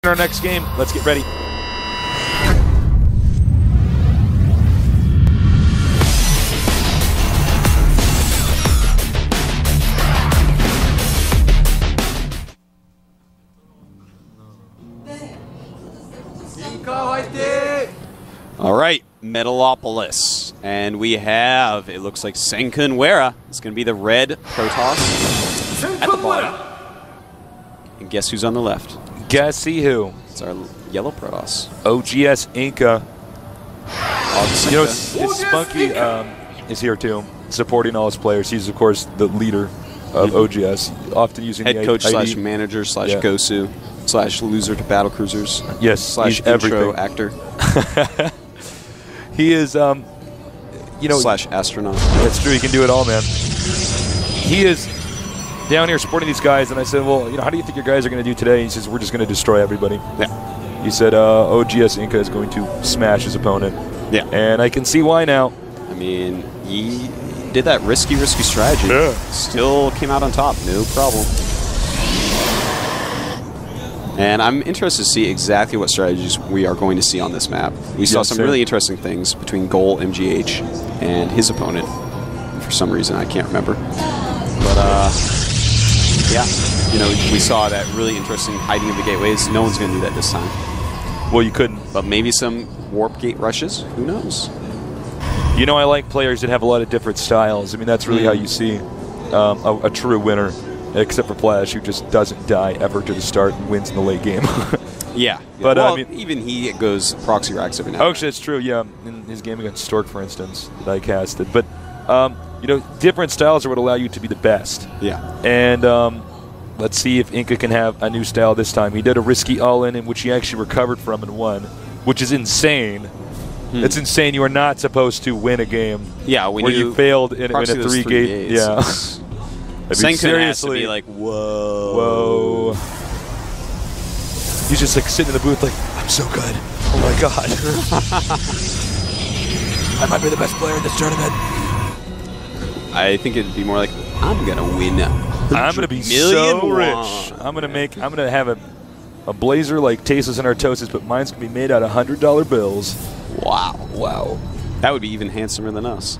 In our next game, let's get ready. All right, Metalopolis. And we have, it looks like SengCun Wera. It's going to be the red Protoss at the bottom. And guess who's on the left? Guessy who? It's our yellow Protoss. OGS InCa. You know, it's Spunky is here too, supporting all his players. He's, of course, the leader of OGS, often using head the coach ID. slash manager slash Gosu slash loser to battle cruisers. Yes, slash he's intro everything. actor. He is, you know, slash astronaut. That's true. He can do it all, man. He is down here supporting these guys, and I said, well, you know, how do you think your guys are going to do today? He says, we're just going to destroy everybody. Yeah. He said, OGS InCa is going to smash his opponent. Yeah. And I can see why now. I mean, he did that risky strategy. Yeah. Still came out on top. No problem. And I'm interested to see exactly what strategies we are going to see on this map. We saw some really interesting things between Goal, MGH, and his opponent. For some reason, I can't remember. But, yeah, you know, we saw that really interesting hiding of the gateways. No one's going to do that this time. Well, you couldn't. But maybe some warp gate rushes. Who knows? You know, I like players that have a lot of different styles. I mean, that's really how you see a true winner. Except for Flash, who just doesn't die ever to the start and wins in the late game. Yeah. But well, I mean, even he goes proxy racks every now and then. Actually, that's true, yeah. In his game against Stork, for instance, that I casted. But, you know, different styles are what allow you to be the best. Yeah. And let's see if InCa can have a new style this time. He did a risky all-in which he actually recovered from and won, which is insane. It's insane. You are not supposed to win a game where you failed in a three-gate. Yeah. SengCun has to be like, whoa. He's just like sitting in the booth like, I'm so good. Oh my god. I might be the best player in this tournament. I think it'd be more like, I'm going to win. I'm going to be so rich. I'm going to have a blazer like Tasteless and Artosis, but mine's going to be made out of $100 bills. Wow. Wow. That would be even handsomer than us.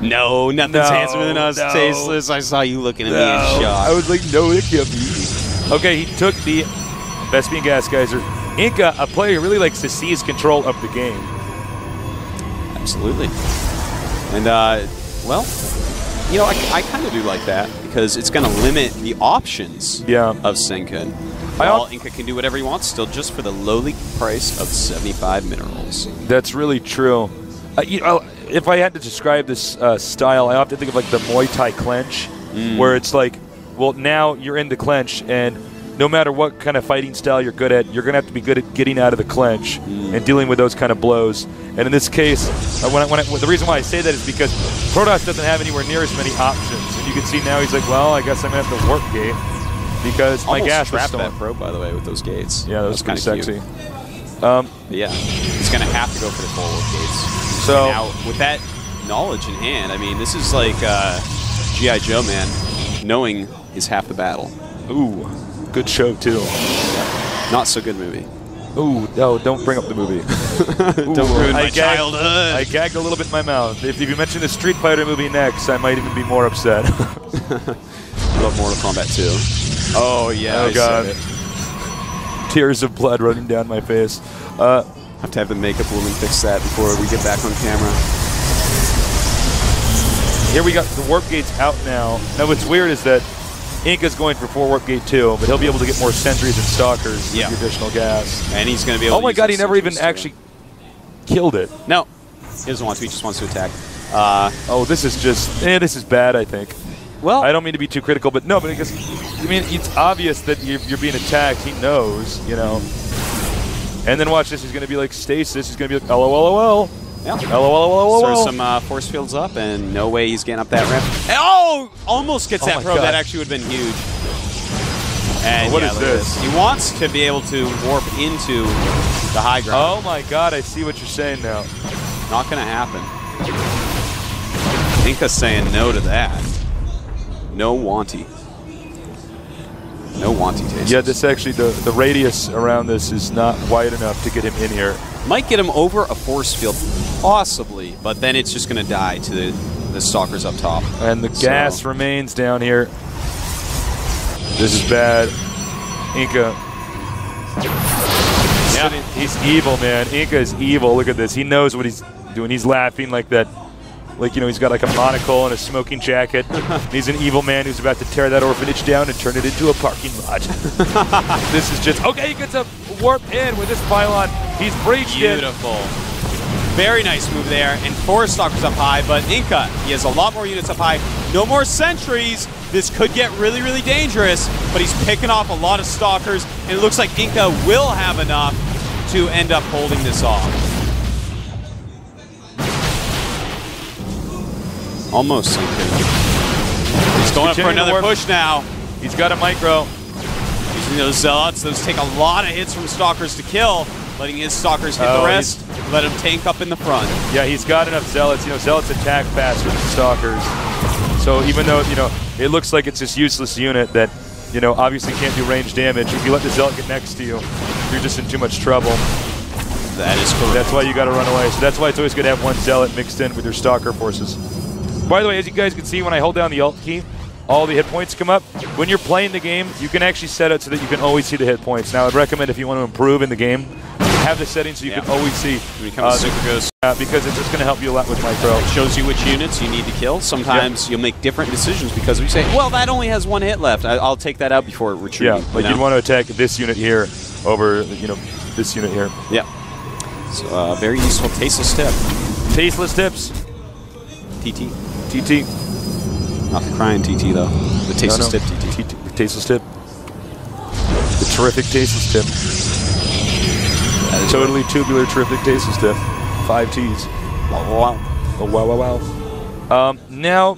No, nothing's handsomer than us, Tasteless. I saw you looking at me in shock. I was like, no, it can't be. Okay, he took the Vespian Gas Geyser. InCa, a player who really likes to seize control of the game. Absolutely. And, well, you know, I kind of do like that because it's going to limit the options of SengCun. While InCa can do whatever he wants, still just for the lowly price of 75 minerals. That's really true. You know, if I had to describe this style, I often think of like the Muay Thai clench, where it's like, well, now you're in the clench, and no matter what kind of fighting style you're good at, you're going to have to be good at getting out of the clench and dealing with those kind of blows. And in this case, the reason why I say that is because Protoss doesn't have anywhere near as many options. And you can see now he's like, well, I guess I'm going to have to warp gate because my gas was stolen. That pro, by the way, with those gates. Yeah, that was kind of sexy. Yeah, he's going to have to go for the full warp gates. So now, with that knowledge in hand, I mean, this is like G.I. Joe, man. Knowing is half the battle. Ooh, good show, too. Not so good movie. Ooh, no, don't bring up the movie. Don't ruin my childhood. I gagged a little bit in my mouth. If you mention the Street Fighter movie next, I might even be more upset. I love Mortal Kombat 2. Oh, yeah, oh, God. Tears of blood running down my face. Have to have the makeup woman fix that before we get back on camera. Here we got the warp gates out now. Now what's weird is that InCa's going for 4 warp gate 2, but he'll be able to get more sentries and stalkers with the additional gas. And he's going to be able to my god, he never even actually killed it. No. He doesn't want to, he just wants to attack. Oh, this is just, this is bad, I think. Well, I don't mean to be too critical, but no, but because, I mean, it's obvious that you're being attacked. He knows, you know. And then watch this. He's going to be like stasis. He's going to be like LOLOL. Yeah. LOLOL. Throw some force fields up, and no way he's getting up that ramp. Oh! Almost gets that probe. That actually would have been huge. And what is this? He wants to be able to warp into the high ground. Oh my god, I see what you're saying now. Not going to happen. InCa's saying no to that. No wanty. No wanty taste. Yeah, this actually, the radius around this is not wide enough to get him in here. Might get him over a force field, possibly, but then it's just going to die to the stalkers up top. And the gas remains down here. This is bad. InCa. Yeah. He's evil, man. InCa is evil. Look at this. He knows what he's doing. He's laughing like that. Like, you know, he's got like a monocle and a smoking jacket. He's an evil man who's about to tear that orphanage down and turn it into a parking lot. This is just... Okay, he gets a warp in with this pylon. He's breached it. Beautiful. Very nice move there. And 4 stalkers up high, but InCa, he has a lot more units up high. No more sentries. This could get really, really dangerous, but he's picking off a lot of stalkers, and it looks like InCa will have enough to end up holding this off. Almost SengCun. He's going up for another push now. He's got a micro. Using those zealots. Those take a lot of hits from stalkers to kill. Letting his stalkers hit the rest. Let him tank up in the front. Yeah, he's got enough zealots. You know, zealots attack faster than stalkers. So even though, you know, it looks like it's this useless unit that, you know, obviously can't do range damage, if you let the zealot get next to you, you're just in too much trouble. That is correct. That's why you got to run away. So that's why it's always good to have one zealot mixed in with your stalker forces. By the way, as you guys can see, when I hold down the Alt key, all the hit points come up. When you're playing the game, you can actually set it so that you can always see the hit points. Now, I'd recommend if you want to improve in the game, have the settings so you can always see. When it comes to Super Ghost. Because it's just going to help you a lot with micro. It shows you which units you need to kill. Sometimes you'll make different decisions because we say, well, that only has 1 hit left. I'll take that out before retreating. Yeah, like you'd want to attack this unit here over, you know, this unit here. Yeah. So, very useful tasteless tip. Tasteless tips. TT. TT. Not the crying TT, though. The tasteless tip TT. Tasteless tip. The terrific tasteless tip. Totally tubular, terrific tasteless tip. 5 T's. Wow, wow. Oh, wow, wow, wow. Now,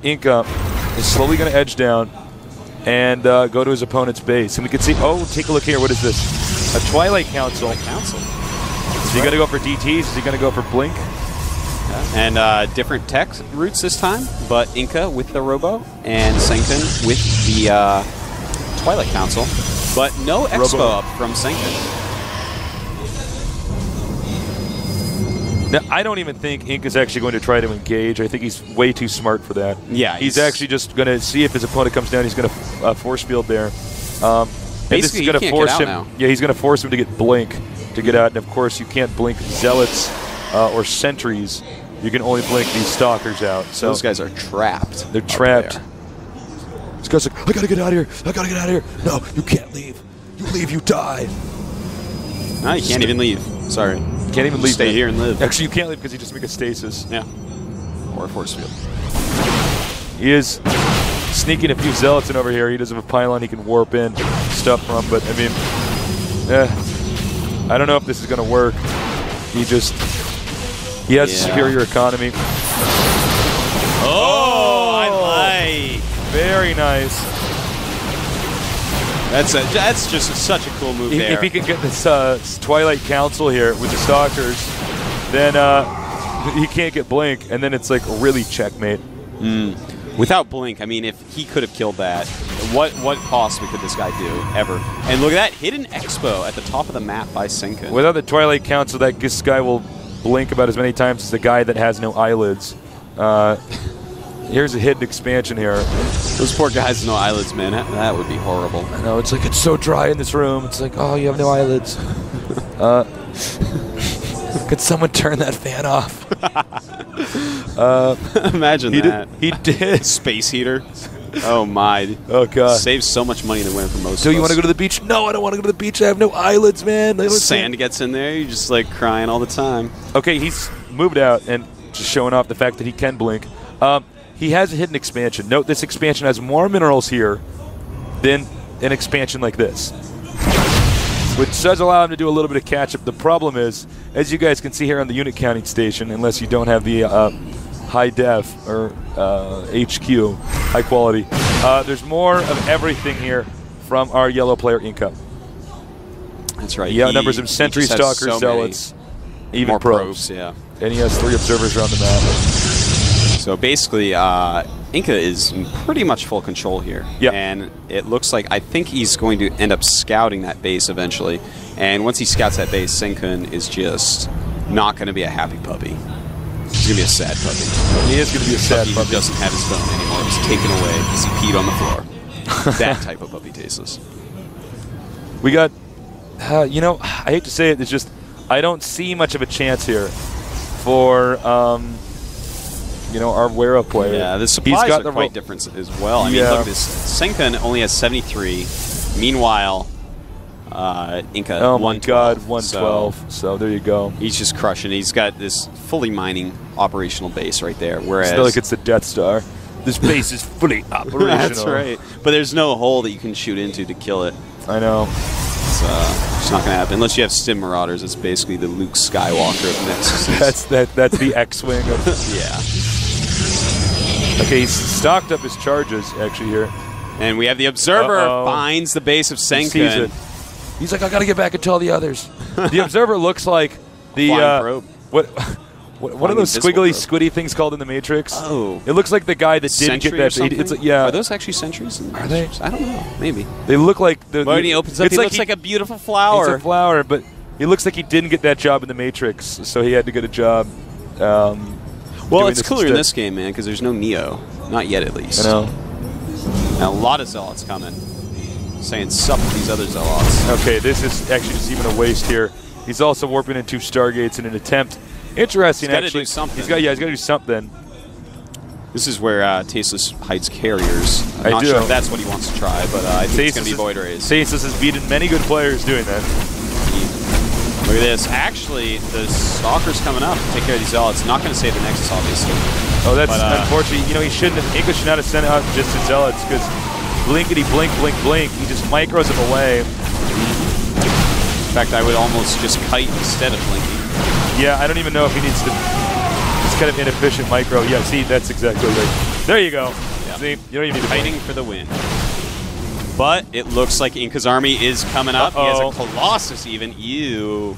InCa is slowly going to edge down and go to his opponent's base. And we can see, oh, take a look here. What is this? A Twilight Council. Is he going to go for DTs? Is he going to go for Blink? And different tech routes this time, but InCa with the Robo and SengCun with the Twilight Council, but no Expo up from SengCun. Now, I don't even think InCa's actually going to try to engage. I think he's way too smart for that. Yeah, he's actually just going to see if his opponent comes down. He's going to force field there. Basically, he can't get out now. Yeah, he's going to force him to get Blink to get out. And of course, you can't blink Zealots or Sentries. You can only blink these Stalkers out. So those guys are trapped. They're trapped. This guy's like, I gotta get out of here. I gotta get out of here. No, you can't leave. You leave, you die. No, you can't even leave. Sorry. You can't even leave. Stay here and live. Actually, you can't leave because you just make a stasis. Yeah. Or a force field. He is sneaking a few Zealots in over here. He doesn't have a pylon he can warp in stuff from, but I mean, I don't know if this is going to work. He has superior economy. Oh, I like. Very nice. That's just such a cool move there. If he can get this Twilight Council here with the Stalkers, then he can't get Blink, and then it's like really checkmate. Without Blink, I mean, if he could have killed that, what possibly could this guy do ever? And look at that hidden Expo at the top of the map by SengCun. Without the Twilight Council, this guy will blink about as many times as the guy that has no eyelids. Here's a hidden expansion here. Those poor guys with no eyelids, man. That would be horrible. I know, it's like, it's so dry in this room. It's like, oh, you have no eyelids. Could someone turn that fan off? Imagine that. He did. Space heater. Oh, my. Oh, God. Saves so much money in the winter for most of us. So you want to go to the beach? No, I don't want to go to the beach. I have no eyelids, man. Sand gets in there. You're just, like, crying all the time. Okay, he's moved out and just showing off the fact that he can blink. He has a hidden expansion. Note this expansion has more minerals here than an expansion like this, which does allow him to do a little bit of catch-up. The problem is, as you guys can see here on the unit counting station, unless you don't have the high def or HQ, high quality, there's more of everything here from our yellow player InCa. That's right. He outnumbers him Sentry, Stalkers, Zealots, even more probes. Yeah. And he has 3 observers around the map. So basically, InCa is in pretty much full control here. Yeah. And it looks like, I think he's going to end up scouting that base eventually. And once he scouts that base, SengCun is just not going to be a happy puppy. He's going to be a sad puppy. He is going to be a sad puppy. He doesn't have his phone anymore. It was taken away because he peed on the floor. That type of puppy, Tasteless. We got, you know, I hate to say it, it's just, I don't see much of a chance here for, you know, our Wera player. Yeah, the supplies are quite different as well. I mean, look at this. SengCun only has 73. Meanwhile, InCa, oh my 112. God, 112. So there you go. He's just crushing. He's got this fully mining operational base right there. Whereas it's not like it's the Death Star. This base is fully operational. That's right. But there's no hole that you can shoot into to kill it. I know. It's not going to happen unless you have Stim Marauders. It's basically the Luke Skywalker of Nexus. That's the X-wing of yeah. Okay, he's stocked up his charges actually here. And we have the Observer finds the base of SengCun. He sees it. He's like, I got to get back and tell the others. The Observer looks like the what are those squiggly, squiddy things called in the Matrix? Oh, it looks like the guy that didn't get that. It's like, yeah. Are those actually sentries? Are they? I don't know. Maybe they look like the. When he opens up, he looks like a beautiful flower. It's a flower, but he looks like he didn't get that job in the Matrix, so he had to get a job. Well, it's cooler in this game, man, because there's no Neo. Not yet, at least. I know. And a lot of Zealots coming. Saying sup with these other Zealots. Okay, this is actually just even a waste here. He's also warping in 2 Stargates in an attempt. Interesting, actually. Do something. He's got to do something. This is where Tasteless hides carriers. I'm not sure if that's what he wants to try, but I think it's going to be Void Rays. Tasteless has beaten many good players doing that. Look at this. Actually, the Stalker's coming up to take care of these Zealots. Not going to save the Nexus, obviously. Oh, that's unfortunate. You know, he shouldn't have. InCa should not have sent out just the Zealots, because blinkety blink, blink, blink. He just micros him away. In fact, I would almost just kite instead of blinking. Yeah, I don't even know if he needs to. It's kind of inefficient micro. Yeah, see, that's exactly right. There you go. Yeah. See, you don't even need to kiting for the win. But it looks like InCa's army is coming up. He has a Colossus even. Ew.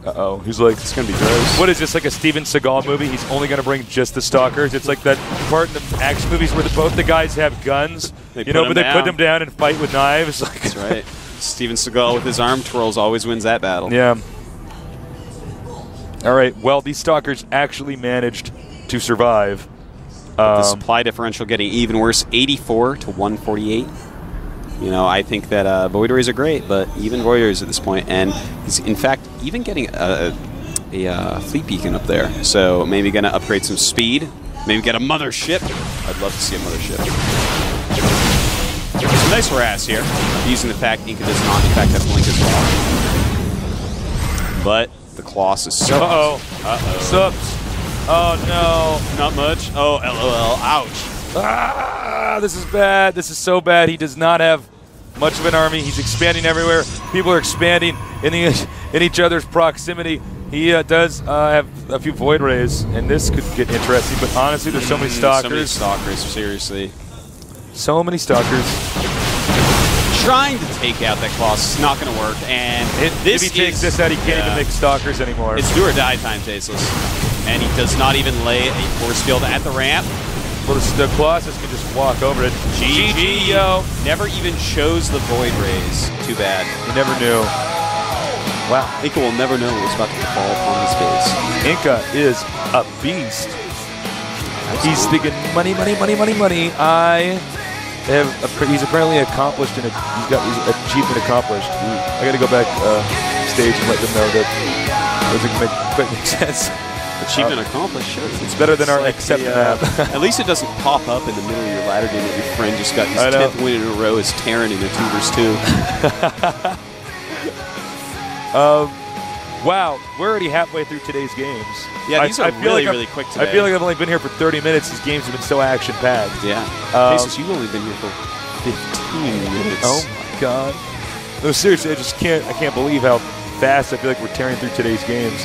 Uh-oh. He's like, it's going to be gross. What is this, like a Steven Seagal movie? He's only going to bring just the Stalkers. It's like that part in the action movies where both the guys have guns, you know, but they put them down and fight with knives. That's right. Steven Seagal with his arm twirls always wins that battle. Yeah. All right. Well, these Stalkers actually managed to survive. The supply differential getting even worse, 84 to 148. You know, I think that Void Rays are great, but even Void Rays at this point, and he's in fact even getting a fleet beacon up there. So maybe going to upgrade some speed. Maybe get a mothership. I'd love to see a mothership. Some nice harass here, using the fact InCa does not in fact have blink as well. But the Colossus. Sups. Oh no. Not much. Oh, LOL. Ouch. Ah, this is bad. This is so bad. He does not have much of an army. He's expanding everywhere. People are expanding in each other's proximity. He does have a few Void Rays, and this could get interesting. But honestly, there's so many Stalkers. So many Stalkers, seriously. So many Stalkers. Trying to take out that Colossus is not going to work. And if he takes this out, he can't even make Stalkers anymore. It's do or die time, Tasteless. And he does not even lay a force field at the ramp. Well, the Colossus can just walk over it. GG, yo. Never even chose the Void Rays. Too bad. He never knew. Wow. InCa will never know what's about to fall upon his face. InCa is a beast. Absolutely. He's thinking money, money, money, money, money. He's apparently accomplished, and he's got his achievement accomplished. I got to go back stage and let them know that doesn't quite make sense. Achievement accomplished, sure. It's better than our accept map. At least it doesn't pop up in the middle of your ladder game that your friend just got his 10th win in a row as Terran in a 2v2. Wow, we're already halfway through today's games. Yeah, these are really quick today. I feel like I've only been here for 30 minutes. These games have been so action-packed. Yeah. Cases, you've only been here for 15 minutes. Oh my god. No, seriously, I can't believe how fast I feel like we're tearing through today's games.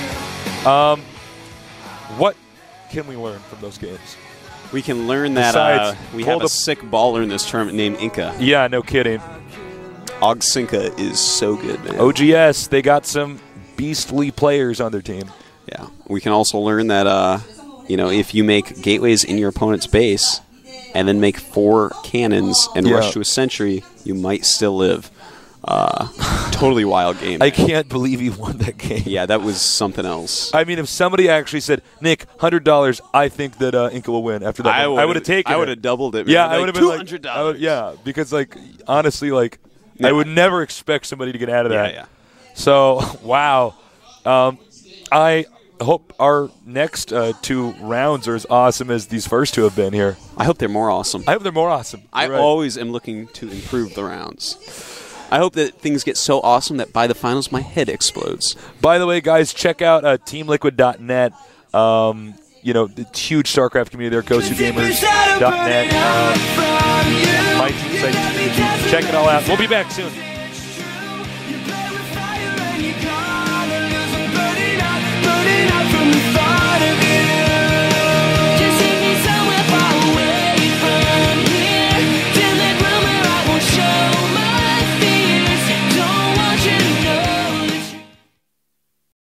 What can we learn from those games? We can learn that we have a sick baller in this tournament named InCa. Yeah, no kidding. Ogsinka is so good, man. OGS, they got some beastly players on their team. Yeah. We can also learn that You know, if you make gateways in your opponent's base and then make 4 cannons and rush to a sentry, you might still live. Totally wild game. I can't believe he won that game. Yeah, that was something else. I mean, if somebody actually said, Nick, $100, I think that InCa will win after that. I would have taken it. I would have doubled it. Man. Yeah, I would have been $200. Yeah, because, like, honestly, like, I would never expect somebody to get out of that. Yeah. So, wow. I hope our next 2 rounds are as awesome as these first 2 have been here. I hope they're more awesome. I hope they're more awesome. I always am looking to improve the rounds. I hope that things get so awesome that by the finals my head explodes. By the way, guys, check out teamliquid.net. You know, the huge StarCraft community there, GoSuGamers.net. My team site. Check it all out. We'll be back soon.